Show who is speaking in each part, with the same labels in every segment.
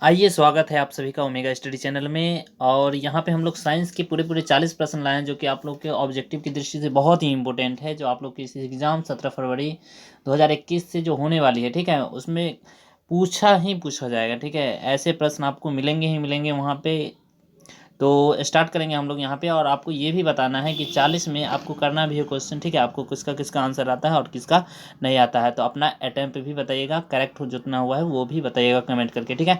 Speaker 1: आइए, स्वागत है आप सभी का ओमेगा स्टडी चैनल में। और यहाँ पे हम लोग साइंस के पूरे पूरे 40 प्रश्न लाए हैं, जो कि आप लोग के ऑब्जेक्टिव की दृष्टि से बहुत ही इंपॉर्टेंट है। जो आप लोग की इस एग्ज़ाम 17 फरवरी 2021 से जो होने वाली है, ठीक है, उसमें पूछा ही पूछा जाएगा। ठीक है, ऐसे प्रश्न आपको मिलेंगे ही मिलेंगे वहाँ पे। तो स्टार्ट करेंगे हम लोग यहाँ पे। और आपको ये भी बताना है कि 40 में आपको करना भी है क्वेश्चन, ठीक है। आपको किसका किसका आंसर आता है और किसका नहीं आता है, तो अपना अटैम्प्ट भी बताइएगा, करेक्ट हो जितना हुआ है वो भी बताइएगा कमेंट करके, ठीक है।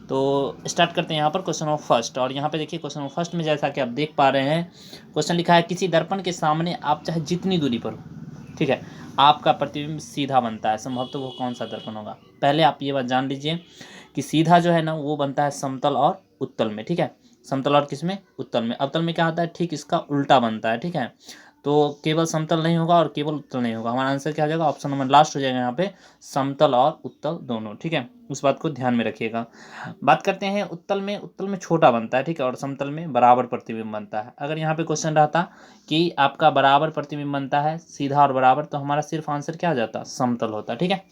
Speaker 1: तो स्टार्ट करते हैं यहाँ पर क्वेश्चन नंबर फर्स्ट। और यहाँ पे देखिए क्वेश्चन नंबर फर्स्ट में जैसा कि आप देख पा रहे हैं, क्वेश्चन लिखा है किसी दर्पण के सामने आप चाहे जितनी दूरी पर हो, ठीक है, आपका प्रतिबिंब सीधा बनता है। संभवतः वो कौन सा दर्पण होगा? पहले आप ये बात जान लीजिए कि सीधा जो है ना, वो बनता है समतल और उत्तल में, ठीक है। समतल और किस में? उत्तल में। अवतल में क्या होता है? ठीक इसका उल्टा बनता है, ठीक है। तो केवल समतल नहीं होगा और केवल उत्तल नहीं होगा। हमारा आंसर क्या हो जाएगा? ऑप्शन नंबर लास्ट हो जाएगा यहाँ पे, समतल और उत्तल दोनों, ठीक है। उस बात को ध्यान में रखिएगा। बात करते हैं उत्तल में। उत्तल में छोटा बनता है, ठीक है, और समतल में बराबर प्रतिबिंब बनता है। अगर यहाँ पे क्वेश्चन रहता कि आपका बराबर प्रतिबिंब बनता है, सीधा और बराबर, तो हमारा सिर्फ आंसर क्या आ जाता? समतल होता, ठीक है।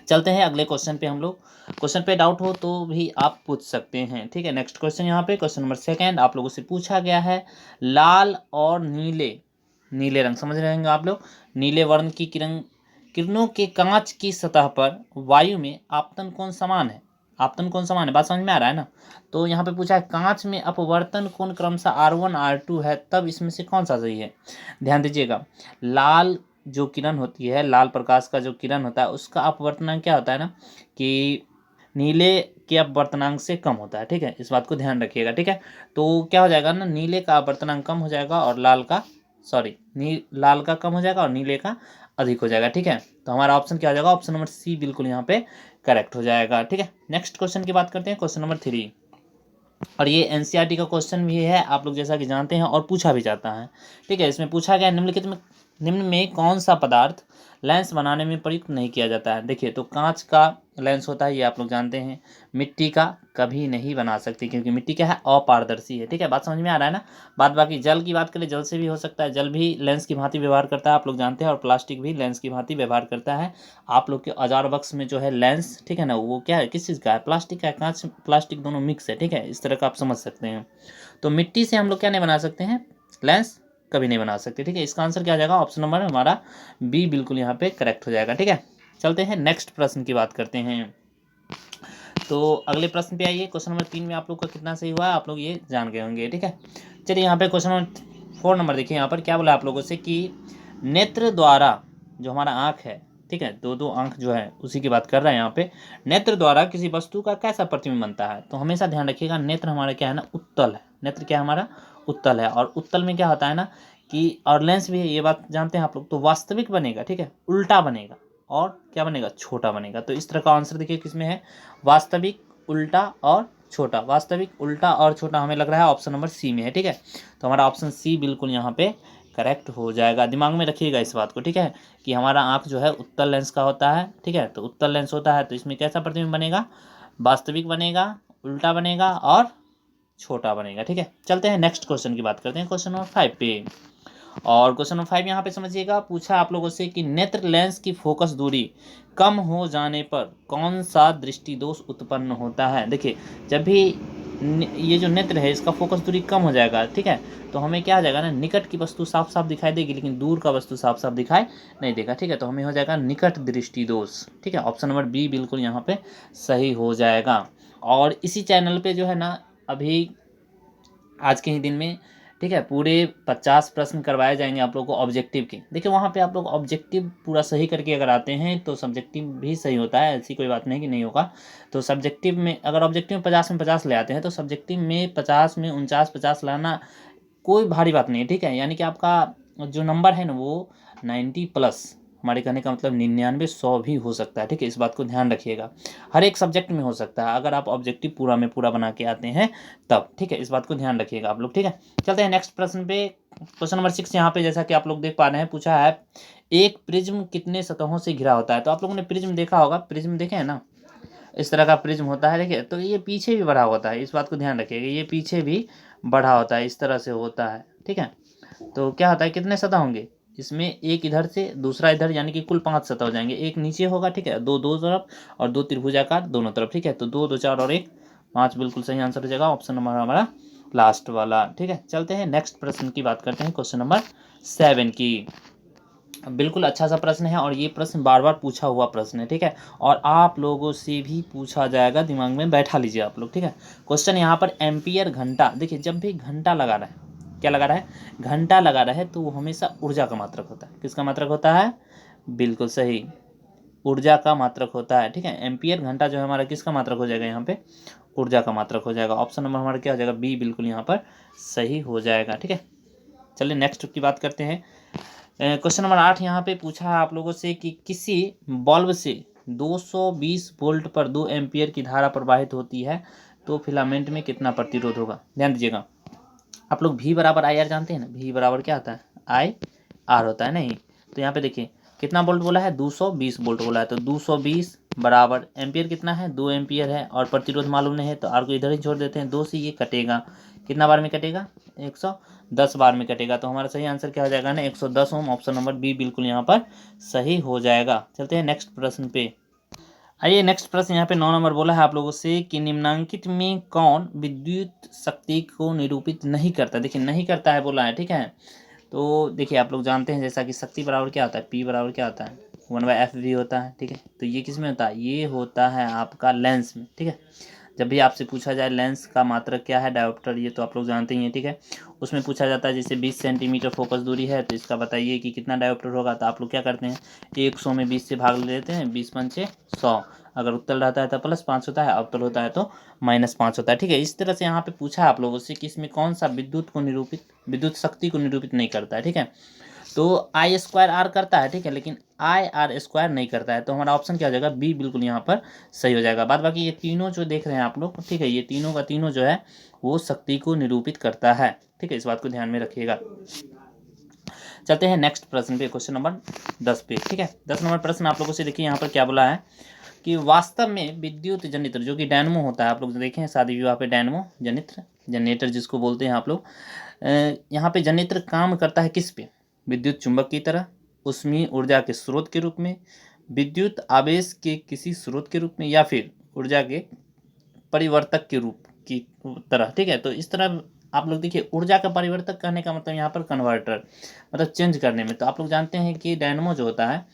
Speaker 1: चलते हैं अगले क्वेश्चन पे हम लोग। क्वेश्चन पे डाउट हो तो भी आप पूछ सकते हैं, ठीक है। नेक्स्ट क्वेश्चन यहाँ पे क्वेश्चन नंबर सेकंड आप लोगों से पूछा गया है, लाल और नीले, नीले रंग समझ रहे होंगे आप लोग, नीले वर्ण की किरणों के कांच की सतह पर वायु में आपतन कोण समान है। आपतन कोण समान है, बात समझ में आ रहा है ना? तो यहाँ पे पूछा है कांच में अपवर्तन कोण क्रमशः R1 R2 है, तब इसमें से कौन सा सही है? ध्यान दीजिएगा, लाल जो किरण होती है, लाल प्रकाश का जो किरण होता है, उसका अपवर्तनांक क्या होता है ना, कि नीले के अपवर्तनांक से कम होता है, ठीक है। इस बात को ध्यान रखिएगा, ठीक है। तो क्या हो जाएगा ना, नीले का अपवर्तनांक कम हो जाएगा और लाल का, सॉरी, लाल का कम हो जाएगा और नीले का अधिक हो जाएगा, ठीक है। तो हमारा ऑप्शन क्या हो जाएगा? ऑप्शन नंबर सी बिल्कुल यहाँ पे करेक्ट हो जाएगा, ठीक है। नेक्स्ट क्वेश्चन की बात करते हैं, क्वेश्चन नंबर 3। और ये एनसीईआरटी का क्वेश्चन भी है, आप लोग जैसा कि जानते हैं, और पूछा भी जाता है, ठीक है। इसमें पूछा गया निम्न में कौन सा पदार्थ लेंस बनाने में प्रयुक्त नहीं किया जाता है? देखिए, तो कांच का लेंस होता है, ये आप लोग जानते हैं। मिट्टी का कभी नहीं बना सकती, क्योंकि मिट्टी क्या है? अपारदर्शी है, ठीक है। बात समझ में आ रहा है ना? बाकी जल की बात करें, जल से भी हो सकता है, जल भी लेंस की भांति व्यवहार करता है, आप लोग जानते हैं। और प्लास्टिक भी लेंस की भांति व्यवहार करता है। आप लोग के औजार बक्स में जो है लेंस, ठीक है ना, वो क्या है, किस चीज़ का है? प्लास्टिक का है। कांच प्लास्टिक दोनों मिक्स है, ठीक है। इस तरह का आप समझ सकते हैं। तो मिट्टी से हम लोग क्या नहीं बना सकते हैं? लेंस कभी नहीं बना सकते, ठीक है। इसका आंसर क्या आ जाएगा? ऑप्शन नंबर हमारा बी बिल्कुल यहाँ पे करेक्ट हो जाएगा, ठीक है। चलते हैं नेक्स्ट प्रश्न की बात करते हैं। तो अगले प्रश्न पे आइए। क्वेश्चन नंबर 3 में आप लोग का कितना सही हुआ है, आप लोग ये जान गए होंगे, ठीक है। चलिए यहाँ पे क्वेश्चन नंबर 4 नंबर देखिए। यहाँ पर क्या बोला आप लोगों से कि नेत्र द्वारा, जो हमारा आँख है, ठीक है, दो आँख जो है उसी की बात कर रहा है यहाँ पे। नेत्र द्वारा किसी वस्तु का कैसा प्रतिबिंब बनता है? तो हमेशा ध्यान रखिएगा, नेत्र हमारा क्या है ना, उत्तल है। नेत्र क्या है हमारा? उत्तल है। और उत्तल में क्या होता है ना कि, और लेंस भी है, ये बात जानते हैं आप लोग। तो वास्तविक बनेगा, ठीक है, उल्टा बनेगा, और क्या बनेगा? छोटा बनेगा। तो इस तरह का आंसर देखिए किसमें है, वास्तविक, उल्टा और छोटा। वास्तविक, उल्टा और छोटा हमें लग रहा है ऑप्शन नंबर सी में है, ठीक है। तो हमारा ऑप्शन सी बिल्कुल यहाँ पे करेक्ट हो जाएगा। दिमाग में रखिएगा इस बात को, ठीक है, कि हमारा आँख जो है उत्तल लेंस का होता है, ठीक है। तो उत्तल लेंस होता है, तो इसमें कैसा प्रतिबिंब बनेगा? वास्तविक बनेगा, उल्टा बनेगा और छोटा बनेगा, ठीक है। चलते हैं नेक्स्ट क्वेश्चन की बात करते हैं, क्वेश्चन नंबर 5 पे। और क्वेश्चन नंबर 5 यहाँ पे समझिएगा, पूछा आप लोगों से कि नेत्र लेंस की फोकस दूरी कम हो जाने पर कौन सा दृष्टि दोष उत्पन्न होता है? देखिए, जब भी ये जो नेत्र है, इसका फोकस दूरी कम हो जाएगा, ठीक है, तो हमें क्या हो जाएगा ना, निकट की वस्तु साफ साफ दिखाई देगी, लेकिन दूर का वस्तु साफ साफ दिखाई नहीं देगा, ठीक है। तो हमें हो जाएगा निकट दृष्टि दोष, ठीक है। ऑप्शन नंबर बी बिल्कुल यहाँ पे सही हो जाएगा। और इसी चैनल पे जो है ना, अभी आज के ही दिन में, ठीक है, पूरे 50 प्रश्न करवाए जाएंगे आप लोगों को ऑब्जेक्टिव के। देखिए, वहाँ पे आप लोग ऑब्जेक्टिव पूरा सही करके अगर आते हैं तो सब्जेक्टिव भी सही होता है, ऐसी कोई बात नहीं कि नहीं होगा। तो सब्जेक्टिव में अगर ऑब्जेक्टिव में 50 में 50 ले आते हैं, तो सब्जेक्टिव में 50 में 49-50 लाना कोई भारी बात नहीं है, ठीक है। यानी कि आपका जो नंबर है ना, वो 90+, हमारे कहने का मतलब 99-100 भी हो सकता है, ठीक है। इस बात को ध्यान रखिएगा, हर एक सब्जेक्ट में हो सकता है, अगर आप ऑब्जेक्टिव पूरा में पूरा बना के आते हैं तब, ठीक है। इस बात को ध्यान रखिएगा आप लोग, ठीक है। चलते हैं नेक्स्ट प्रश्न पे। क्वेश्चन नंबर 6 यहाँ पे जैसा कि आप लोग देख पा रहे हैं, पूछा है एक प्रिज्म कितने सतहों से घिरा होता है? तो आप लोगों ने प्रिज्म देखा होगा, प्रिज्म देखे हैं ना, इस तरह का प्रिज्म होता है, देखिए। तो ये पीछे भी बढ़ा होता है, इस बात को ध्यान रखिएगा, ये पीछे भी बढ़ा होता है, इस तरह से होता है, ठीक है। तो क्या होता है, कितने सतह होंगे इसमें? एक इधर से दूसरा इधर, यानी कि कुल 5 सतह हो जाएंगे। एक नीचे होगा, ठीक है, दो दो तरफ और दो त्रिभुजाकार दोनों तरफ, ठीक है। तो 2 2 4 और 1 5 बिल्कुल सही आंसर हो जाएगा, ऑप्शन नंबर हमारा लास्ट वाला। ठीक है, चलते हैं नेक्स्ट प्रश्न की बात करते हैं, क्वेश्चन नंबर 7 की। बिल्कुल अच्छा सा प्रश्न है और ये प्रश्न बार बार पूछा हुआ प्रश्न है। ठीक है, और आप लोगों से भी पूछा जाएगा, दिमाग में बैठा लीजिए आप लोग। ठीक है, क्वेश्चन यहाँ पर एम्पियर घंटा, देखिए जब भी घंटा लगा रहा है, क्या लगा रहा है, घंटा लगा रहा है, तो वो हमेशा ऊर्जा का मात्रक होता है। किसका मात्रक होता है, बिल्कुल सही, ऊर्जा का मात्रक होता है। ठीक है, एम्पियर घंटा जो है हमारा किसका मात्रक हो जाएगा, यहाँ पे ऊर्जा का मात्रक हो जाएगा। ऑप्शन नंबर हमारा क्या हो जाएगा, बी बिल्कुल यहाँ पर सही हो जाएगा। ठीक है, चलिए नेक्स्ट की बात करते हैं। क्वेश्चन नंबर 8 यहाँ पे पूछा है आप लोगों से कि किसी बल्ब से 220 वोल्ट पर 2 एम्पियर की धारा प्रवाहित होती है, तो फिलामेंट में कितना प्रतिरोध होगा। ध्यान दीजिएगा, आप लोग V बराबर आई आर जानते हैं ना, V बराबर क्या होता है, आई आर होता है। नहीं, तो यहाँ पे देखिए कितना वोल्ट बोला है, 220 वोल्ट बोला है, तो 220 बराबर एम्पियर कितना है, 2 एम्पियर है, और प्रतिरोध मालूम नहीं है तो आर को इधर ही छोड़ देते हैं, 2 से ये कटेगा, कितना बार में कटेगा, 110 बार में कटेगा। तो हमारा सही आंसर क्या हो जाएगा ना, 110 ओम। ऑप्शन नंबर बी बिल्कुल यहाँ पर सही हो जाएगा। चलते हैं नेक्स्ट प्रश्न पे। आइए नेक्स्ट प्रश्न यहाँ पे 9 नंबर बोला है आप लोगों से कि निम्नांकित में कौन विद्युत शक्ति को निरूपित नहीं करता। देखिए नहीं करता है बोला है। ठीक है, तो देखिए आप लोग जानते हैं जैसा कि शक्ति बराबर क्या होता है, पी बराबर क्या होता है, 1/FV होता है। ठीक है, तो ये किस में होता है, ये होता है आपका लेंस में। ठीक है, जब भी आपसे पूछा जाए लेंस का मात्रक क्या है, डायोप्टर, ये तो आप लोग जानते ही हैं। ठीक है, उसमें पूछा जाता है जैसे 20 सेंटीमीटर फोकस दूरी है, तो इसका बताइए कि कितना डायोप्टर होगा, तो आप लोग क्या करते हैं, 100 में 20 से भाग लेते हैं, 20 पंचे 100, अगर उत्तर रहता है तो +5 होता है, अवतल होता है तो -5 होता है। ठीक है, इस तरह से यहाँ पे पूछा है आप लोगों से कि इसमें कौन सा विद्युत शक्ति को निरूपित नहीं करता है। ठीक है, तो I² R करता है। ठीक है, लेकिन IR² नहीं करता है, तो हमारा ऑप्शन क्या हो जाएगा, बी बिल्कुल यहाँ पर सही हो जाएगा। बाद बाकी ये तीनों जो देख रहे हैं आप लोग, ठीक है, ये तीनों का तीनों जो है वो शक्ति को निरूपित करता है। ठीक है, इस बात को ध्यान में रखिएगा। चलते हैं नेक्स्ट प्रश्न पे, क्वेश्चन नंबर 10 पे। ठीक है, 10 नंबर प्रश्न आप लोगों से देखिए यहाँ पर क्या बोला है कि वास्तव में विद्युत जनित्र जो कि डायनमो होता है, आप लोग देखें हैं शादी विवाह पे डायनमो जनित्र, जनरेटर जिसको बोलते हैं आप लोग, यहाँ पे जनित्र काम करता है किस पे, विद्युत चुंबक की तरह, उसमें ऊर्जा के स्रोत के रूप में, विद्युत आवेश के किसी स्रोत के रूप में, या फिर ऊर्जा के परिवर्तक के रूप की तरह। ठीक है, तो इस तरह आप लोग देखिए, ऊर्जा का परिवर्तक कहने का मतलब यहाँ पर कन्वर्टर, मतलब चेंज करने में। तो आप लोग जानते हैं कि डायनमो जो होता है,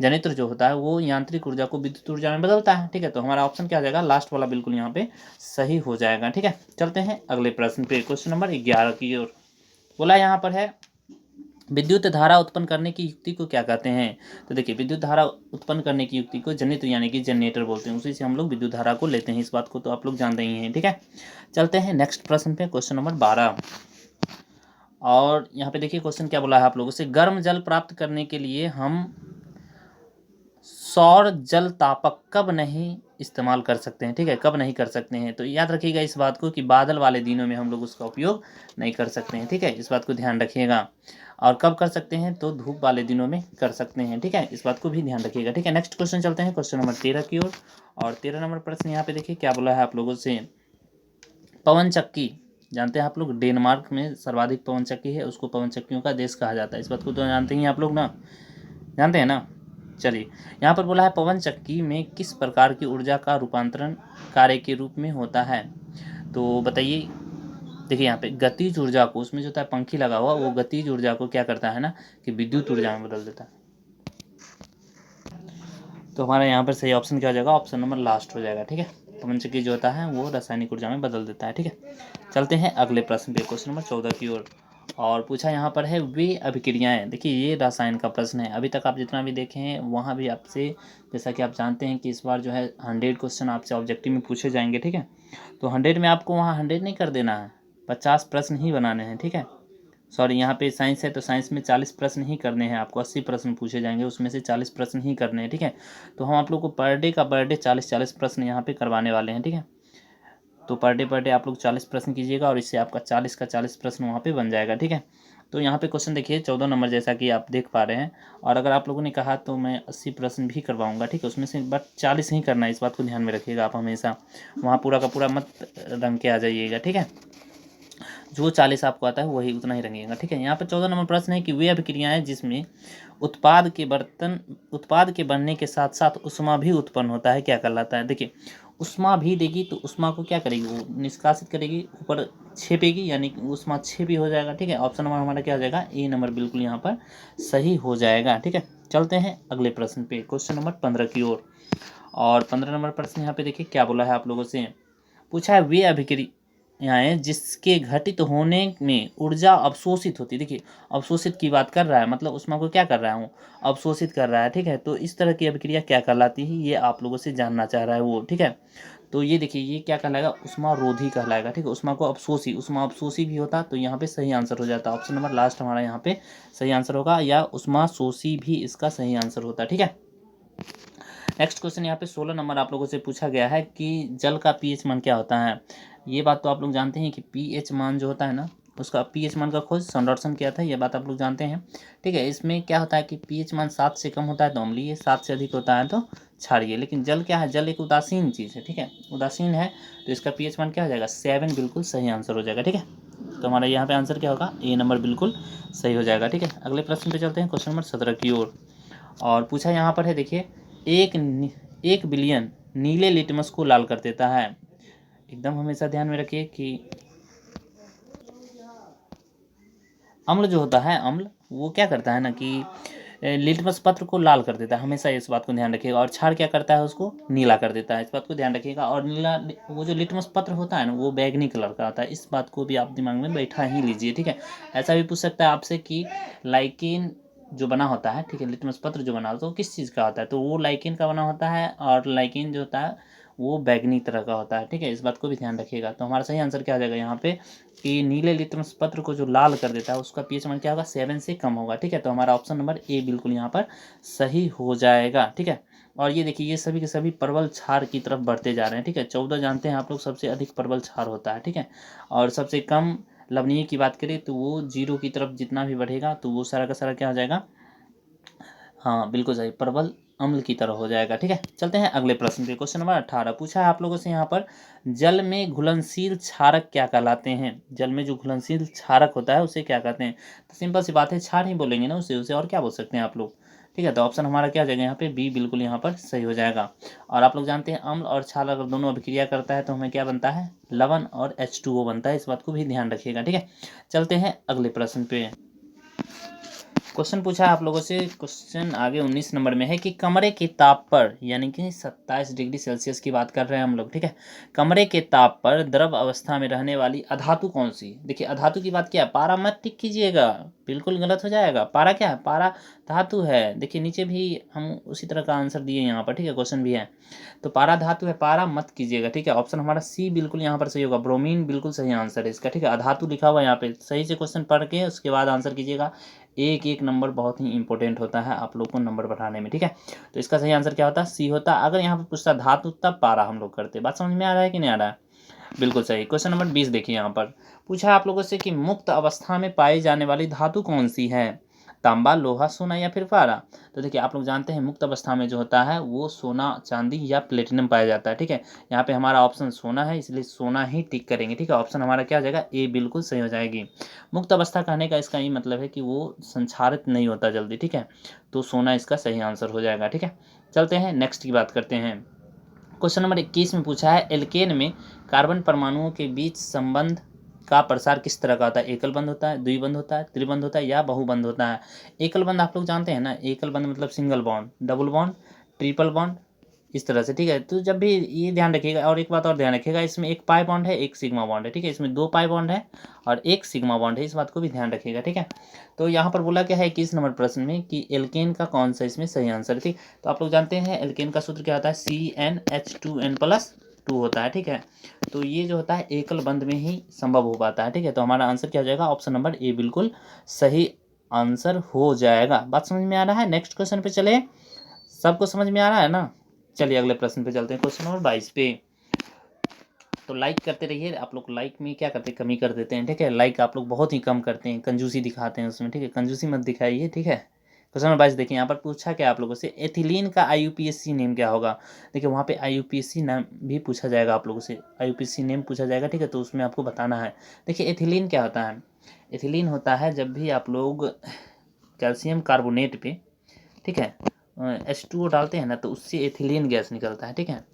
Speaker 1: जनित्र जो होता है, वो यांत्रिक ऊर्जा को विद्युत ऊर्जा में बदलता है। ठीक है, तो हमारा ऑप्शन क्या हो जाएगा, लास्ट वाला बिल्कुल यहाँ पे सही हो जाएगा। ठीक है, चलते हैं अगले प्रश्न पे, क्वेश्चन नंबर 11 की ओर। बोला यहाँ पर है विद्युत धारा उत्पन्न करने की युक्ति को क्या कहते हैं। तो देखिए, विद्युत धारा उत्पन्न करने की युक्ति को जनित्र यानी कि जनरेटर बोलते हैं, उसी से हम लोग विद्युत धारा को लेते हैं। इस बात को तो आप लोग जानते ही हैं। ठीक है, चलते हैं नेक्स्ट प्रश्न पे, क्वेश्चन नंबर 12। और यहाँ पे देखिए क्वेश्चन क्या बोला है आप लोगों से, गर्म जल प्राप्त करने के लिए हम सौर जल तापक कब नहीं इस्तेमाल कर सकते हैं। ठीक है, कब नहीं कर सकते हैं, तो याद रखिएगा इस बात को कि बादल वाले दिनों में हम लोग उसका उपयोग नहीं कर सकते हैं। ठीक है, इस बात को ध्यान रखिएगा। और कब कर सकते हैं, तो धूप वाले दिनों में कर सकते हैं। ठीक है, इस बात को भी ध्यान रखिएगा। ठीक है, नेक्स्ट क्वेश्चन चलते हैं क्वेश्चन नंबर 13 की ओर। और 13 नंबर प्रश्न यहाँ पे देखिए क्या बोला है आप लोगों से, पवन चक्की, जानते हैं आप लोग डेनमार्क में सर्वाधिक पवन चक्की है, उसको पवन चक्कियों का देश कहा जाता है। इस बात को तो जानते ही आप लोग ना, जानते हैं ना। चलिए, यहाँ पर बोला है पवन चक्की में किस प्रकार की ऊर्जा का रूपांतरण कार्य के रूप में होता है। तो बताइए, देखिए यहाँ पे गतिज ऊर्जा को, उसमें जो होता है पंखी लगा हुआ, वो गतिज ऊर्जा को क्या करता है ना, कि विद्युत ऊर्जा में बदल देता है। तो हमारा यहाँ पर सही ऑप्शन क्या हो जाएगा, ऑप्शन नंबर लास्ट हो जाएगा। ठीक है, पवन चक्की जो होता है वो रासायनिक ऊर्जा में बदल देता है। ठीक है, चलते हैं अगले प्रश्न पे, क्वेश्चन नंबर 14 की ओर। और पूछा यहाँ पर है वे अभिक्रियाएं, देखिए ये रसायन का प्रश्न है। अभी तक आप जितना भी देखे हैं वहाँ भी आपसे, जैसा कि आप जानते हैं कि इस बार जो है 100 क्वेश्चन आपसे ऑब्जेक्टिव में पूछे जाएंगे। ठीक है, तो 100 में आपको वहाँ 100 नहीं कर देना है, 50 प्रश्न ही बनाने हैं। ठीक है, सॉरी, यहाँ पे साइंस है तो साइंस में 40 प्रश्न ही करने हैं आपको, 80 प्रश्न पूछे जाएंगे, उसमें से 40 प्रश्न ही करने हैं। ठीक है, तो हम आप लोग को पर डे 40 प्रश्न यहाँ पे करवाने वाले हैं। ठीक है, तो पर डे आप लोग 40 प्रश्न कीजिएगा और इससे आपका 40 का 40 प्रश्न वहाँ पे बन जाएगा। ठीक है, तो यहाँ पे क्वेश्चन देखिए 14 नंबर जैसा कि आप देख पा रहे हैं, और अगर आप लोगों ने कहा तो मैं 80 प्रश्न भी करवाऊंगा। ठीक है, उसमें से बट 40 ही करना है, इस बात को ध्यान में रखिएगा आप हमेशा, वहाँ पूरा का पूरा मत रंग के आ जाइएगा। ठीक है, जो 40 आपको आता है वही उतना ही रंगेगा, ठीक है। यहाँ पे 14 नंबर प्रश्न है कि वे अभिक्रियाएं जिसमें उत्पाद के बनने के साथ साथ उष्मा भी उत्पन्न होता है क्या कहलाता है। देखिए, उष्मा भी देगी तो उष्मा को क्या करेगी, वो निष्कासित करेगी, ऊपर छेपेगी, यानी कि उष्मा छेपी हो जाएगा, ठीक है। ऑप्शन नंबर हमारा क्या हो जाएगा, ए नंबर बिल्कुल यहाँ पर सही हो जाएगा, ठीक है। चलते हैं अगले प्रश्न पे, क्वेश्चन नंबर 15 की ओर। और 15 नंबर प्रश्न यहाँ पे देखिए क्या बोला है आप लोगों से। पूछा है वे अभिक्रियाएं जिसके घटित होने में ऊर्जा अवशोषित होती है। देखिए, अवशोषित की बात कर रहा है, मतलब उष्मा को क्या कर रहा हूँ, अवशोषित कर रहा है, ठीक है। तो इस तरह की अभिक्रिया क्या कहलाती है, ये आप लोगों से जानना चाह रहा है वो, ठीक है। तो ये देखिए, ये क्या कहलाएगा, उष्मा रोधी कहलाएगा, ठीक है। उष्मा को अवशोषी, उष्मा अवशोषी भी होता तो यहाँ पे सही आंसर हो जाता। ऑप्शन नंबर लास्ट हमारा यहाँ पे सही आंसर होगा, या उष्मा शोषी भी इसका सही आंसर होता, ठीक है। नेक्स्ट क्वेश्चन यहाँ पे 16 नंबर आप लोगों से पूछा गया है कि जल का पीएच मान क्या होता है। ये बात तो आप लोग जानते हैं कि पीएच मान जो होता है ना, उसका पीएच मान का खोज सॉनडरसन किया था, ये बात आप लोग जानते हैं, ठीक है। इसमें क्या होता है कि पीएच मान 7 से कम होता है तो अम्लीय, 7 से अधिक होता है तो क्षारीय। लेकिन जल क्या है, जल एक उदासीन चीज़ है, ठीक है, उदासीन है, तो इसका पीएच मान क्या हो जाएगा, 7 बिल्कुल सही आंसर हो जाएगा, ठीक है। तो हमारा यहाँ पे आंसर क्या होगा, ए नंबर बिल्कुल सही हो जाएगा, ठीक है। अगले प्रश्न पे चलते हैं, क्वेश्चन नंबर 17 की ओर। और पूछा यहाँ पर है, देखिए, एक बिलियन नीले लिटमस को लाल कर देता है। एकदम हमेशा ध्यान में रखिए कि अम्ल जो होता है, अम्ल वो क्या करता है ना कि लिटमस पत्र को लाल कर देता है, हमेशा इस बात को ध्यान रखिएगा। और क्षार क्या करता है, उसको नीला कर देता है, इस बात को ध्यान रखिएगा। और नीला, वो जो लिटमस पत्र होता है ना, वो बैगनी कलर का आता है, इस बात को भी आप दिमाग में बैठा ही लीजिए, ठीक है। ऐसा भी पूछ सकता है आपसे कि लाइकिन जो बना होता है, ठीक है, लिटमस पत्र जो बना होता है वो किस चीज़ का होता है, तो वो लाइकिन का बना होता है, और लाइकिन जो होता है वो बैगनी तरह का होता है, ठीक है। इस बात को भी ध्यान रखिएगा। तो हमारा सही आंसर क्या हो जाएगा यहाँ पे कि नीले लिटमस पत्र को जो लाल कर देता है उसका पीएच मान क्या होगा, 7 से कम होगा, ठीक है। तो हमारा ऑप्शन नंबर ए बिल्कुल यहाँ पर सही हो जाएगा, ठीक है। और ये देखिए, ये सभी के सभी प्रबल क्षार की तरफ बढ़ते जा रहे हैं, ठीक है। 14 जानते हैं आप लोग, सबसे अधिक प्रबल क्षार होता है, ठीक है। और सबसे कम लवणीय की बात करें तो वो 0 की तरफ जितना भी बढ़ेगा तो वो सारा का सारा क्या हो जाएगा, हाँ बिल्कुल सही, प्रबल अम्ल की तरह हो जाएगा, ठीक है। चलते हैं अगले प्रश्न पे, क्वेश्चन नंबर 18 पूछा है आप लोगों से यहाँ पर, जल में घुलनशील क्षारक क्या कहलाते हैं। जल में जो घुलनशील क्षारक होता है उसे क्या कहते हैं। तो सिंपल सी बात है, क्षार ही बोलेंगे ना उसे, उसे और क्या बोल सकते हैं आप लोग, ठीक है। तो ऑप्शन हमारा क्या हो जाएगा यहाँ पे, बी बिल्कुल यहाँ पर सही हो जाएगा। और आप लोग जानते हैं अम्ल और क्षार अगर दोनों अभिक्रिया करता है तो हमें क्या बनता है, लवण और H2O बनता है, इस बात को भी ध्यान रखिएगा, ठीक है। चलते हैं अगले प्रश्न पे। क्वेश्चन पूछा है आप लोगों से, क्वेश्चन आगे 19 नंबर में है कि कमरे के ताप पर, यानी कि 27 डिग्री सेल्सियस की बात कर रहे हैं हम लोग, ठीक है। कमरे के ताप पर द्रव अवस्था में रहने वाली अधातु कौन सी। देखिए, अधातु की बात क्या है, पारा मत टिक कीजिएगा, बिल्कुल गलत हो जाएगा। पारा क्या है, पारा धातु है। देखिए नीचे भी हम उसी तरह का आंसर दिए यहाँ पर, ठीक है, क्वेश्चन भी है। तो पारा धातु है, पारा मत कीजिएगा, ठीक है। ऑप्शन हमारा सी बिल्कुल यहाँ पर सही होगा, ब्रोमीन बिल्कुल सही आंसर है इसका, ठीक है। अधातु लिखा हुआ है यहाँ पे, सही से क्वेश्चन पढ़ के उसके बाद आंसर कीजिएगा। एक एक नंबर बहुत ही इंपॉर्टेंट होता है आप लोग को नंबर बढ़ाने में, ठीक है। तो इसका सही आंसर क्या होता है, सी होता। अगर यहाँ पर पूछता धातु तब पारा हम लोग करते। बात समझ में आ रहा है कि नहीं आ रहा है, बिल्कुल सही। क्वेश्चन नंबर 20 देखिए, यहाँ पर पूछा है आप लोगों से कि मुक्त अवस्था में पाई जाने वाली धातु कौन सी है, तांबा, लोहा, सोना या फिर पारा। तो देखिए, आप लोग जानते हैं मुक्त अवस्था में जो होता है वो सोना, चांदी या प्लेटिनम पाया जाता है, ठीक है। यहाँ पे हमारा ऑप्शन सोना है, इसलिए सोना ही टिक करेंगे, ठीक है। ऑप्शन हमारा क्या हो जाएगा, ए बिल्कुल सही हो जाएगी। मुक्त अवस्था कहने का इसका ये मतलब है कि वो संक्षारित नहीं होता जल्दी, ठीक है। तो सोना इसका सही आंसर हो जाएगा, ठीक है। चलते हैं नेक्स्ट की बात करते हैं। क्वेश्चन नंबर 21 में पूछा है, एल्केन में कार्बन परमाणुओं के बीच संबंध का प्रसार किस तरह का होता है। एकल बंध होता है, द्विबंध होता है, त्रिबंध होता है या बहुबंध होता है। एकल बंध आप लोग जानते हैं ना, एकल बंध मतलब single bond, double bond, triple bond, इस तरह से, ठीक है। तो जब भी ये ध्यान रखिएगा, और एक बात और ध्यान रखिएगा, इसमें एक पाई बॉन्ड है, एक सिग्मा बॉन्ड है, ठीक है। इसमें 2 पाई बॉन्ड है और एक सिग्मा बॉन्ड है, इस बात को भी ध्यान रखिएगा, ठीक है। तो यहाँ पर बोला क्या है 21 नंबर प्रश्न में कि एल्केन का कौन सा इसमें सही आंसर थी। तो आप लोग जानते हैं एल्केन का सूत्र क्या होता है, CnH2n+2 होता है, ठीक है। तो ये जो होता है एकल बंध में ही संभव हो पाता है, ठीक है। तो हमारा आंसर क्या हो जाएगा, ऑप्शन नंबर ए बिल्कुल सही आंसर हो जाएगा। बात समझ में आ रहा है। नेक्स्ट क्वेश्चन पे चले, सबको समझ में आ रहा है ना। चलिए अगले प्रश्न पे चलते हैं, क्वेश्चन नंबर 22 पे। तो लाइक करते रहिए, आप लोग लाइक में क्या करते हैं, कमी कर देते हैं, ठीक है। लाइक आप लोग बहुत ही कम करते हैं, कंजूसी दिखाते हैं उसमें, ठीक है। कंजूसी मत दिखाइए, ठीक है। क्वेश्चन नंबर 22 देखिए, यहाँ पर पूछा क्या आप लोगों से, एथिलीन का IUPAC नेम क्या होगा। देखिए वहाँ पे IUPAC नाम भी पूछा जाएगा आप लोगों से, IUPAC नेम पूछा जाएगा, ठीक है, तो उसमें आपको बताना है। देखिए एथिलीन क्या होता है, एथिलीन होता है जब भी आप लोग कैल्शियम कार्बोनेट पे, ठीक है, H2O डालते हैं ना, तो उससे एथिलीन गैस निकलता है, ठीक है,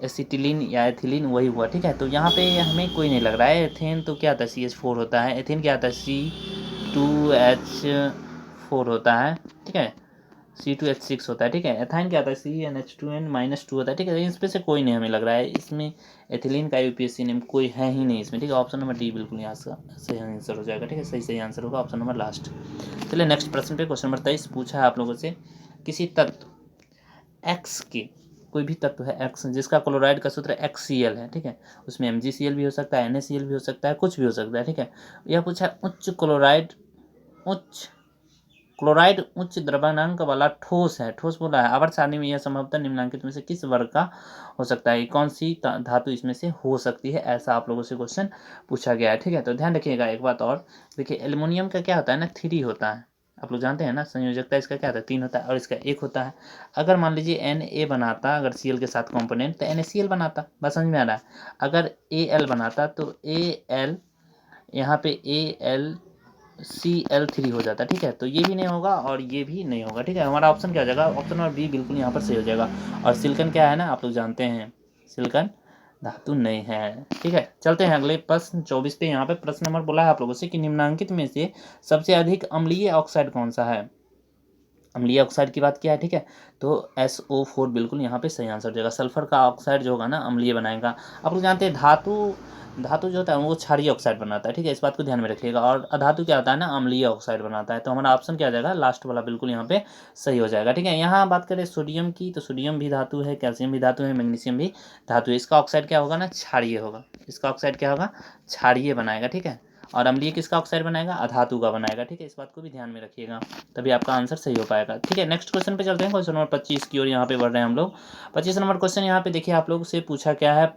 Speaker 1: एसिटिलीन या एथिलीन वही हुआ, ठीक है। तो यहाँ पे हमें कोई नहीं लग रहा है, एथेन तो क्या आता है CH4 होता है, एथेन क्या आता है C2H4 होता है, ठीक है, C2H6 होता है, ठीक है, एथाइन क्या आता है CnH2n-2 होता है, ठीक है। इस पे से कोई नहीं हमें लग रहा है, इसमें एथिलीन का IUPAC नेम कोई है ही नहीं इसमें, ठीक है। ऑप्शन नंबर डी बिल्कुल यहाँ से सही आंसर हो जाएगा, ठीक है, सही आंसर होगा ऑप्शन नंबर लास्ट। चलिए नेक्स्ट प्रश्न पे, क्वेश्चन नंबर 23 पूछा है आप लोगों से, किसी तत्व एक्स के, कोई भी तत्व है एक्स जिसका क्लोराइड का सूत्र XCl है, ठीक है, उसमें MgCl भी हो सकता है, NaCl भी हो सकता है, कुछ भी हो सकता है, ठीक है। यह पूछा है उच्च द्रव्यमानांक वाला ठोस है, ठोस बोला है, आवर्त सारणी में यह संभवतः निम्नलिखित में से किस वर्ग का हो सकता है, कौन सी धातु इसमें से हो सकती है, ऐसा आप लोगों से क्वेश्चन पूछा गया है, ठीक है। तो ध्यान रखिएगा एक बात और, देखिए एल्युमिनियम का क्या होता है ना, 3 होता है, आप लोग जानते हैं ना, संयोजकता इसका क्या होता है 3 होता है और इसका 1 होता है। अगर मान लीजिए Na बनाता अगर Cl के साथ कंपोनेंट, तो NaCl बनाता, बस समझ में आ रहा है। अगर Al बनाता तो Al, यहाँ पे AlCl3 हो जाता, ठीक है। तो ये भी नहीं होगा और ये भी नहीं होगा, ठीक है। हमारा ऑप्शन क्या हो जाएगा, ऑप्शन नंबर बी बिल्कुल यहाँ पर सही हो जाएगा। और सिलिकॉन क्या है ना, आप लोग जानते हैं, सिलिकॉन धातु नहीं है, ठीक है। चलते हैं अगले प्रश्न 24 पे। यहाँ पे प्रश्न नंबर बोला है आप लोगों से कि निम्नांकित में से सबसे अधिक अम्लीय ऑक्साइड कौन सा है, अम्लीय ऑक्साइड की बात किया है, ठीक है। तो SO4 बिल्कुल यहाँ पे सही आंसर हो जाएगा। सल्फर का ऑक्साइड जो होगा ना अम्लीय बनाएगा। आप लोग जानते हैं धातु जो होता है वो क्षारीय ऑक्साइड बनाता है, ठीक है, इस बात को ध्यान में रखिएगा। और अधातु क्या होता है ना, अम्लीय ऑक्साइड बनाता है। तो हमारा ऑप्शन क्या हो जाएगा, लास्ट वाला बिल्कुल यहाँ पे सही हो जाएगा, ठीक है। यहाँ बात करें सोडियम की, तो सोडियम भी धातु है, कैल्शियम भी धातु है, मैग्नीशियम भी धातु है। इसका ऑक्साइड क्या होगा ना, क्षारीय होगा, इसका ऑक्साइड क्या होगा, क्षारीय बनाएगा, ठीक है। और अम्लीय किसका ऑक्साइड बनाएगा, अधातु का बनाएगा, ठीक है। इस बात को भी ध्यान में रखिएगा, तभी आपका आंसर सही हो पाएगा, ठीक है। नेक्स्ट क्वेश्चन पे चलते हैं, क्वेश्चन नंबर 25 की ओर यहाँ पे बढ़ रहे हैं हम लोग। 25 नंबर क्वेश्चन यहाँ पे देखिए, आप लोग से पूछा क्या है,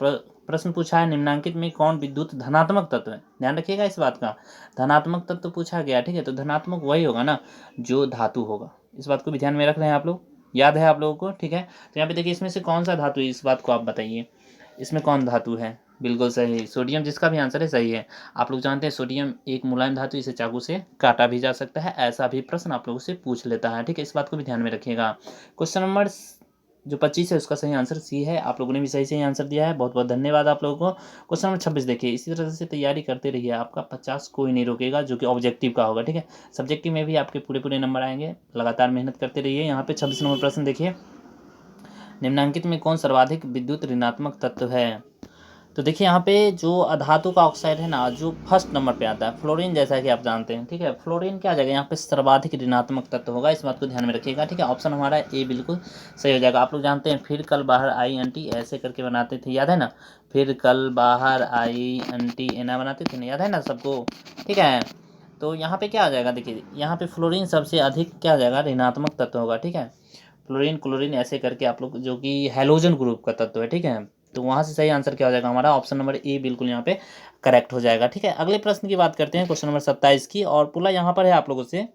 Speaker 1: प्रश्न पूछा है निम्नांकित में कौन विद्युत धनात्मक तत्व है। ध्यान रखिएगा इस बात का, धनात्मक तत्व पूछा गया, ठीक है। तो धनात्मक वही होगा ना जो धातु होगा, इस बात को भी ध्यान में रख रहे हैं आप लोग, याद है आप लोगों को, ठीक है। तो यहाँ पे देखिए, इसमें से कौन सा धातु है, इस बात को आप बताइए, इसमें कौन धातु है, बिल्कुल सही सोडियम, जिसका भी आंसर है सही है। आप लोग जानते हैं सोडियम एक मुलायम धातु, इसे चाकू से काटा भी जा सकता है, ऐसा भी प्रश्न आप लोगों से पूछ लेता है, ठीक है। इस बात को भी ध्यान में रखिएगा। क्वेश्चन नंबर जो 25 है उसका सही आंसर सी है। आप लोगों ने भी सही आंसर दिया है, बहुत बहुत धन्यवाद आप लोगों को। क्वेश्चन नंबर 26 देखिए, इसी तरह से तैयारी करते रहिए, आपका 50 कोई नहीं रोकेगा, जो कि ऑब्जेक्टिव का होगा, ठीक है। सब्जेक्टिव में भी आपके पूरे नंबर आएंगे, लगातार मेहनत करते रहिए। यहाँ पे 26 नंबर प्रश्न देखिए, निम्नांकित में कौन सर्वाधिक विद्युत ऋणात्मक तत्व है। तो देखिए यहाँ पे जो अधातु का ऑक्साइड है ना, जो फर्स्ट नंबर पे आता है फ्लोरीन, जैसा कि आप जानते हैं, ठीक है। फ्लोरीन क्या आ जाएगा यहाँ पे, सर्वाधिक ऋणात्मक तत्व होगा, इस बात को ध्यान में रखिएगा, ठीक है। ऑप्शन हमारा ए बिल्कुल सही हो जाएगा। आप लोग जानते हैं फिर कल बाहर आई एंटी ऐसे करके बनाते थे, याद है ना, फिर कल बाहर आई एंटी एना बनाते थे ना, याद है ना सबको, ठीक है। तो यहाँ पे क्या आ जाएगा, देखिए यहाँ पे फ्लोरीन सबसे अधिक क्या आ जाएगा, ऋणात्मक तत्व होगा, ठीक है। फ्लोरीन क्लोरीन ऐसे करके आप लोग, जो कि हैलोजन ग्रुप का तत्व है, ठीक है। तो वहाँ से सही आंसर क्या हो जाएगा हमारा, ऑप्शन नंबर ए बिल्कुल यहाँ पे करेक्ट हो जाएगा, ठीक है। अगले प्रश्न की बात करते हैं, क्वेश्चन नंबर 27 की। और पुला यहाँ पर है आप लोगों से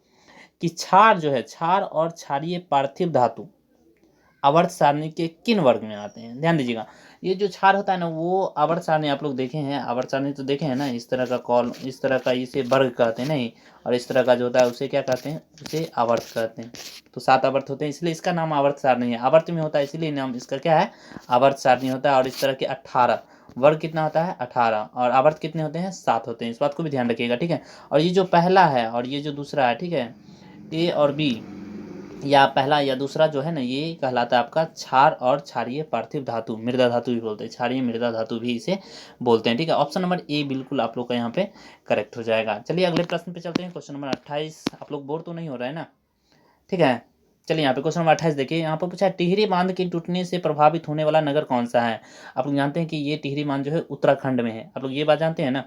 Speaker 1: कि क्षार जो है, क्षार और क्षारीय पार्थिव धातु आवर्त सारणी के किन वर्ग में आते हैं। ध्यान दीजिएगा, ये जो क्षार होता है ना, वो आवर्त सारणी आप लोग देखे हैं, आवर्त सारणी तो देखे हैं ना, इस तरह का कॉल, इस तरह का इसे वर्ग कहते हैं नहीं, और इस तरह का जो होता है उसे क्या कहते हैं, उसे आवर्त कहते हैं। तो 7 आवर्त होते हैं, इसलिए इसका नाम आवर्त सारणी है, आवर्त में होता है इसलिए नाम इसका क्या है, आवर्त सारणी होता है। और इस तरह के 18 वर्ग कितना होता है, 18, और आवर्त कितने होते हैं, 7 होते हैं, इस बात को भी ध्यान रखिएगा, ठीक है। और ये जो पहला है और ये जो दूसरा है, ठीक है, ए और बी, या पहला या दूसरा जो है ना, ये कहलाता है आपका क्षार और क्षारीय पार्थिव धातु, मृदा धातु भी बोलते हैं, क्षारीय मृदा धातु भी इसे बोलते हैं, ठीक है। ऑप्शन नंबर ए बिल्कुल आप लोग का यहाँ पे करेक्ट हो जाएगा। चलिए अगले प्रश्न पे चलते हैं, क्वेश्चन नंबर 28। आप लोग बोर तो नहीं हो रहा है ना, ठीक है। चलिए यहाँ पे क्वेश्चन नंबर 28 देखिए, यहाँ पर पूछा है टिहरी बांध के टूटने से प्रभावित होने वाला नगर कौन सा है। आप लोग जानते हैं कि ये टिहरी बांध जो है उत्तराखंड में है, आप लोग ये बात जानते हैं ना।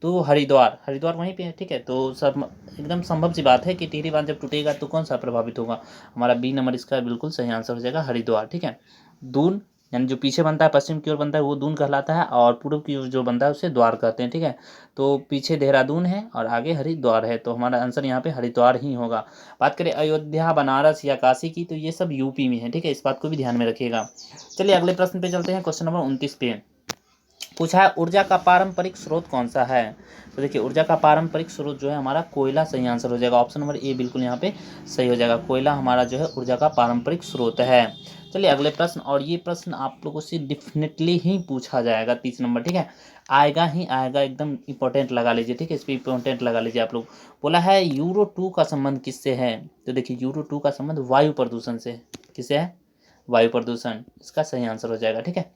Speaker 1: तो हरिद्वार वहीं पे है, ठीक है। तो सब एकदम संभव सी बात है कि टिहरी बांध जब टूटेगा तो कौन सा प्रभावित होगा, हमारा बी नंबर इसका बिल्कुल सही आंसर हो जाएगा, हरिद्वार, ठीक है। दून यानी जो पीछे बनता है, पश्चिम की ओर बनता है, वो दून कहलाता है, और पूर्व की ओर जो बनता है उसे द्वार कहते हैं। ठीक है, तो पीछे देहरादून है और आगे हरिद्वार है, तो हमारा आंसर यहाँ पे हरिद्वार ही होगा। बात करें अयोध्या, बनारस या काशी की, तो ये सब यूपी में है। ठीक है, इस बात को भी ध्यान में रखिएगा। चलिए अगले प्रश्न पे चलते हैं। क्वेश्चन नंबर 29 पे पूछा है ऊर्जा का पारंपरिक स्रोत कौन सा है। तो देखिए ऊर्जा का पारंपरिक स्रोत जो है हमारा कोयला सही आंसर हो जाएगा। ऑप्शन नंबर ए बिल्कुल यहाँ पे सही हो जाएगा। कोयला हमारा जो है ऊर्जा का पारंपरिक स्रोत है। चलिए अगले प्रश्न, और ये प्रश्न आप लोगों से डेफिनेटली ही पूछा जाएगा 30 नंबर। ठीक है, आएगा ही आएगा, एकदम इंपॉर्टेंट लगा लीजिए। ठीक है, इस पर इंपॉर्टेंट लगा लीजिए आप लोग। बोला है यूरो 2 का संबंध किससे है। तो देखिए यूरो 2 का संबंध वायु प्रदूषण से। किससे है? वायु प्रदूषण, इसका सही आंसर हो जाएगा। ठीक है,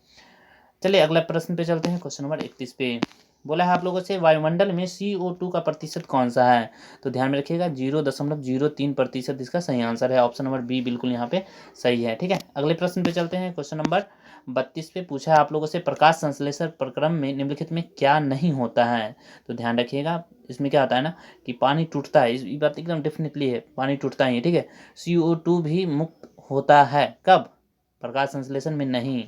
Speaker 1: चलिए अगला प्रश्न पे चलते हैं। क्वेश्चन नंबर 31 पे बोला है आप लोगों से वायुमंडल में CO2 का प्रतिशत कौन सा है। तो ध्यान में रखिएगा 0.03% इसका सही आंसर है। ऑप्शन नंबर बी बिल्कुल यहाँ पे सही है। ठीक है, अगले प्रश्न पे चलते हैं। क्वेश्चन नंबर 32 पे पूछा है आप लोगों से प्रकाश संश्लेषण प्रक्रम में निम्नलिखित में क्या नहीं होता है। तो ध्यान रखिएगा इसमें क्या होता है ना कि पानी टूटता है। इस बात एकदम डेफिनेटली है, पानी टूटता ही है। ठीक है, CO2 भी मुक्त होता है, कब? प्रकाश संश्लेषण में नहीं,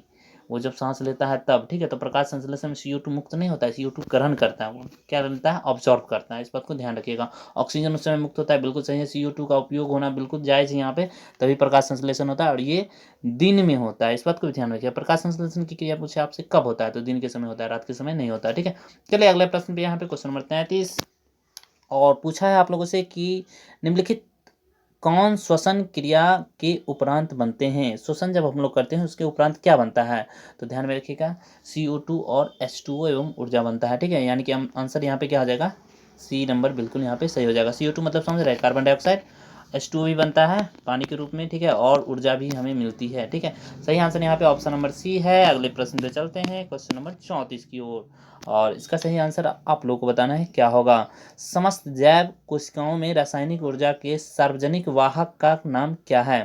Speaker 1: वो जब सांस लेता है तब। ठीक है, तो प्रकाश संश्लेषण में CO2 मुक्त नहीं होता है, CO2 ग्रहण करता है। वो क्या लेता है? ऑब्जॉर्व करता है। इस बात को ध्यान रखिएगा। ऑक्सीजन उस समय मुक्त होता है, बिल्कुल सही है। CO2 का उपयोग होना बिल्कुल जायज़ है यहाँ पे, तभी प्रकाश संश्लेषण होता है, और ये दिन में होता है। इस बात को भी ध्यान रखिएगा। प्रकाश संश्लेषण की क्रिया पूछे आपसे कब होता है, तो दिन के समय होता है, रात के समय नहीं होता है। ठीक है, चलिए अगले प्रश्न पे यहाँ पे क्वेश्चन नंबर 33 और पूछा है आप लोगों से कि निम्नलिखित कौन श्वसन क्रिया के उपरांत बनते हैं। श्वसन जब हम लोग करते हैं उसके उपरांत क्या बनता है। तो ध्यान में रखिएगा CO2 और H2O एवं ऊर्जा बनता है। ठीक है, यानी कि हम आंसर यहाँ पे क्या हो जाएगा, सी नंबर बिल्कुल यहाँ पे सही हो जाएगा। CO2 मतलब समझ रहे हैं, कार्बन डाइऑक्साइड। H2O भी बनता है पानी के रूप में। ठीक है, और ऊर्जा भी हमें मिलती है। ठीक है, सही आंसर यहाँ पे ऑप्शन नंबर सी है। अगले प्रश्न पे चलते हैं, क्वेश्चन नंबर 34 की ओर, और इसका सही आंसर आप लोगों को बताना है क्या होगा। समस्त जैव कोशिकाओं में रासायनिक ऊर्जा के सार्वजनिक वाहक का नाम क्या है।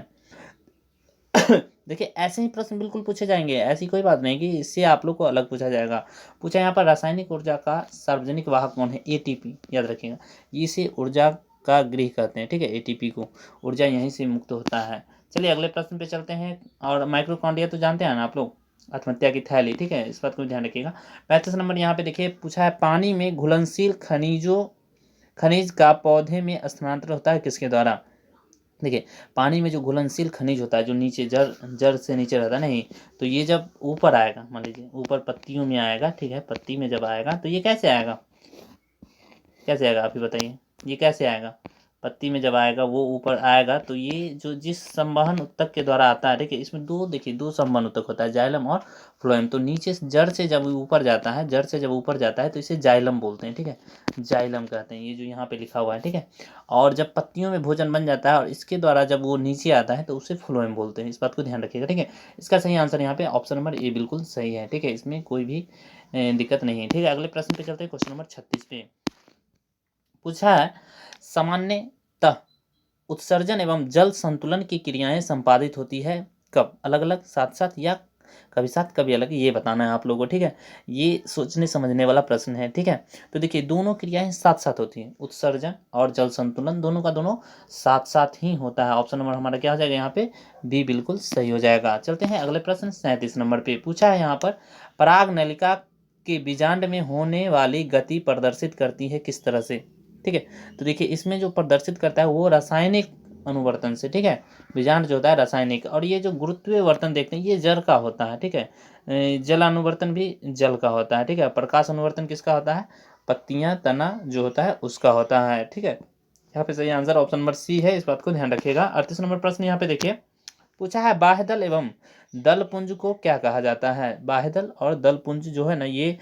Speaker 1: देखिए ऐसे ही प्रश्न बिल्कुल पूछे जाएंगे, ऐसी कोई बात नहीं कि इससे आप लोग को अलग पूछा जाएगा। पूछा यहाँ पर रासायनिक ऊर्जा का सार्वजनिक वाहक कौन है। ATP, याद रखिएगा, इसे ऊर्जा का गृह कहते हैं। ठीक है, ATP को ऊर्जा यहीं से मुक्त होता है। चलिए अगले प्रश्न पे चलते हैं। और माइक्रोकॉन्ड्रिया तो जानते हैं ना आप लोग, आत्महत्या की थैली। ठीक है, इस बात को ध्यान रखिएगा। 35 नंबर यहाँ पे देखिए पूछा है पानी में घुलनशील खनिज का पौधे में स्थानांतरण होता है किसके द्वारा। देखिए पानी में जो घुलनशील खनिज होता है, जो नीचे जड़ जड़ से नीचे रहता है नहीं, तो ये जब ऊपर आएगा, मान लीजिए ऊपर पत्तियों में आएगा। ठीक है, पत्ती में जब आएगा तो ये कैसे आएगा, कैसे आएगा आप ही बताइए, ये कैसे आएगा। पत्ती में जब आएगा वो ऊपर आएगा, तो ये जो जिस संवहन उत्तक के द्वारा आता है। ठीक है, इसमें दो देखिए दो संवहन उत्तक होता है, जाइलम और फ्लोएम। तो नीचे से जड़ से जब ऊपर जाता है, जड़ से जब ऊपर जाता है तो इसे जाइलम बोलते हैं। ठीक है, जाइलम कहते हैं, ये जो यहाँ पे लिखा हुआ है। ठीक है, और जब पत्तियों में भोजन बन जाता है और इसके द्वारा जब वो नीचे आता है तो उसे फ्लोएम बोलते हैं। इस बात को ध्यान रखिएगा। ठीक है, इसका सही आंसर यहाँ पे ऑप्शन नंबर ए बिल्कुल सही है। ठीक है, इसमें कोई भी दिक्कत नहीं है। ठीक है, अगले प्रश्न पे चलते हैं। क्वेश्चन नंबर 36 पे पूछा है सामान्यतः उत्सर्जन एवं जल संतुलन की क्रियाएं संपादित होती है कब। अलग अलग, साथ साथ, या कभी साथ कभी अलग, ये बताना है आप लोगों को। ठीक है, ये सोचने समझने वाला प्रश्न है। ठीक है, तो देखिए दोनों क्रियाएं साथ साथ होती हैं, उत्सर्जन और जल संतुलन दोनों का दोनों साथ साथ ही होता है। ऑप्शन नंबर हमारा क्या हो जाएगा यहाँ पे, बी बिल्कुल सही हो जाएगा। चलते हैं अगले प्रश्न 37 नंबर पे पूछा है यहाँ पर पराग नलिका के बीजांड में होने वाली गति प्रदर्शित करती है किस तरह से। ठीक है, तो देखिए इसमें जो प्रदर्शित करता है वो रासायनिक अनुवर्तन से। ठीक है, बीजांड जो होता है रासायनिक, और ये जो गुरुत्वीय वर्तन देखते हैं ये जल का होता है। ठीक है, जलानुवर्तन भी जल का होता है। ठीक है, प्रकाश अनुवर्तन किसका होता है, पत्तियां तना जो होता है उसका होता है। ठीक है, यहाँ पे सही आंसर ऑप्शन नंबर सी है, इस बात को ध्यान रखिएगा। 38 नंबर प्रश्न यहाँ पे देखिए पूछा है बाह्यदल एवं दल पुंज को क्या कहा जाता है। बाह्यदल और दल पुंज जो है ना ये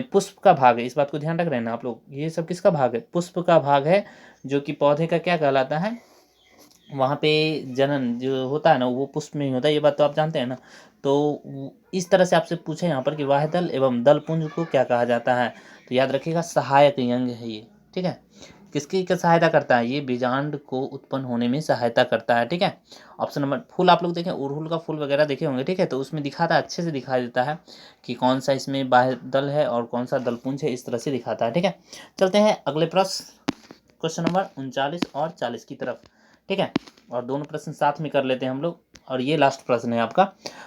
Speaker 1: पुष्प का भाग है। इस बात को ध्यान रख रहे हैं ना आप लोग, ये सब किसका भाग है, पुष्प का भाग है, जो कि पौधे का क्या कहलाता है, वहाँ पे जनन जो होता है ना वो पुष्प में ही होता है। ये बात तो आप जानते हैं ना। तो इस तरह से आपसे पूछे यहाँ पर कि बाह्यदल एवं दल पुंज को क्या कहा जाता है, तो याद रखिएगा सहायक अंग है ये। ठीक है, किसकी क्या सहायता करता है, ये बीजांड को उत्पन्न होने में सहायता करता है। ठीक है, ऑप्शन नंबर फूल आप लोग देखें, अड़हुल का फूल वगैरह देखे होंगे। ठीक है, तो उसमें दिखाता है, अच्छे से दिखाई देता है कि कौन सा इसमें बाह्यदल है और कौन सा दलपुंज है, इस तरह से दिखाता है। ठीक है, चलते हैं अगले प्रश्न क्वेश्चन नंबर 39 और 40 की तरफ। ठीक है, और दोनों प्रश्न साथ में कर लेते हैं हम लोग, और ये लास्ट प्रश्न है आपका।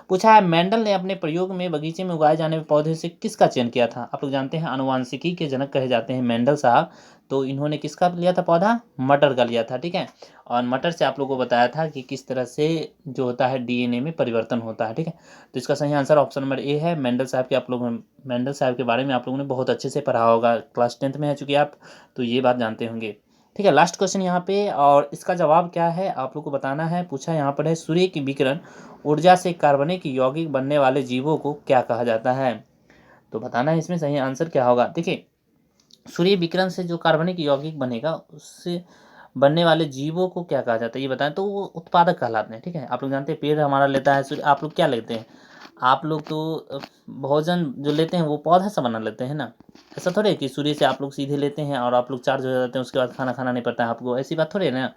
Speaker 1: पूछा है मेंडल ने अपने प्रयोग में बगीचे में उगाए जाने वाले पौधे से किसका चयन किया था? आप लोग जानते हैं आनुवांशिकी के जनक कहे जाते हैं मेंडल साहब। तो इन्होंने किसका लिया था पौधा? मटर का लिया था, ठीक है। और मटर से आप लोगों को बताया था कि किस तरह से जो होता है डीएनए में परिवर्तन होता है, ठीक है। तो इसका सही आंसर ऑप्शन नंबर ए है। मेंडल साहब के आप लोग मेंडल साहब के बारे में आप लोगों ने बहुत अच्छे से पढ़ा होगा, क्लास 10th में है चूंकि आप, तो ये बात जानते होंगे। ठीक है, लास्ट क्वेश्चन यहाँ पे, और इसका जवाब क्या है आप लोग को बताना है। पूछा यहाँ पर है सूर्य की विकिरण ऊर्जा से कार्बनिक यौगिक बनने वाले जीवों को क्या कहा जाता है? तो बताना है इसमें सही आंसर क्या होगा। देखिए, सूर्य विकिरण से जो कार्बनिक यौगिक बनेगा उससे बनने वाले जीवों को क्या कहा जाता है ये बताएं। तो वो उत्पादक कहलाते हैं, ठीक है। आप लोग जानते हैं पेड़ हमारा लेता है सूर्य, आप लोग क्या लेते हैं? आप लोग तो भोजन जो लेते हैं वो पौधा से बना लेते हैं ना। ऐसा थोड़ी है कि सूर्य से आप लोग सीधे लेते हैं और आप लोग चार्ज हो जाते हैं, उसके बाद खाना खाना नहीं पड़ता है आपको, ऐसी बात थोड़ी है ना।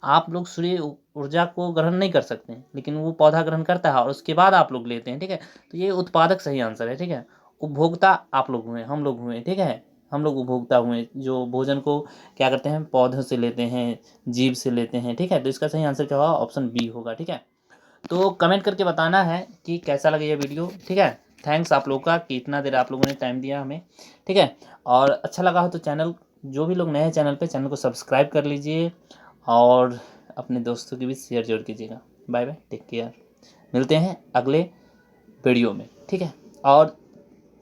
Speaker 1: आप लोग सूर्य ऊर्जा को ग्रहण नहीं कर सकते हैं, लेकिन वो पौधा ग्रहण करता है और उसके बाद आप लोग लेते हैं, ठीक है। तो ये उत्पादक सही आंसर है, ठीक है। उपभोक्ता आप लोग हुए, हम लोग हुए, ठीक है। हम लोग उपभोक्ता हुए जो भोजन को क्या करते हैं, पौधों से लेते हैं, जीव से लेते हैं, ठीक है। तो इसका सही आंसर क्या होगा? ऑप्शन बी होगा, ठीक है। तो कमेंट करके बताना है कि कैसा लगा ये वीडियो, ठीक है। थैंक्स आप लोग का कि इतना देर आप लोगों ने टाइम दिया हमें, ठीक है। और अच्छा लगा हो तो चैनल, जो भी लोग नए हैं चैनल पे, चैनल को सब्सक्राइब कर लीजिए और अपने दोस्तों की भी शेयर जरूर कीजिएगा। Bye bye, take care. मिलते हैं अगले वीडियो में, ठीक है। और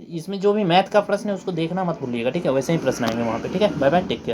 Speaker 1: इसमें जो भी मैथ का प्रश्न है उसको देखना मत भूलिएगा, ठीक है। वैसे ही प्रश्न आएंगे वहाँ पे, ठीक है। Bye bye, take care.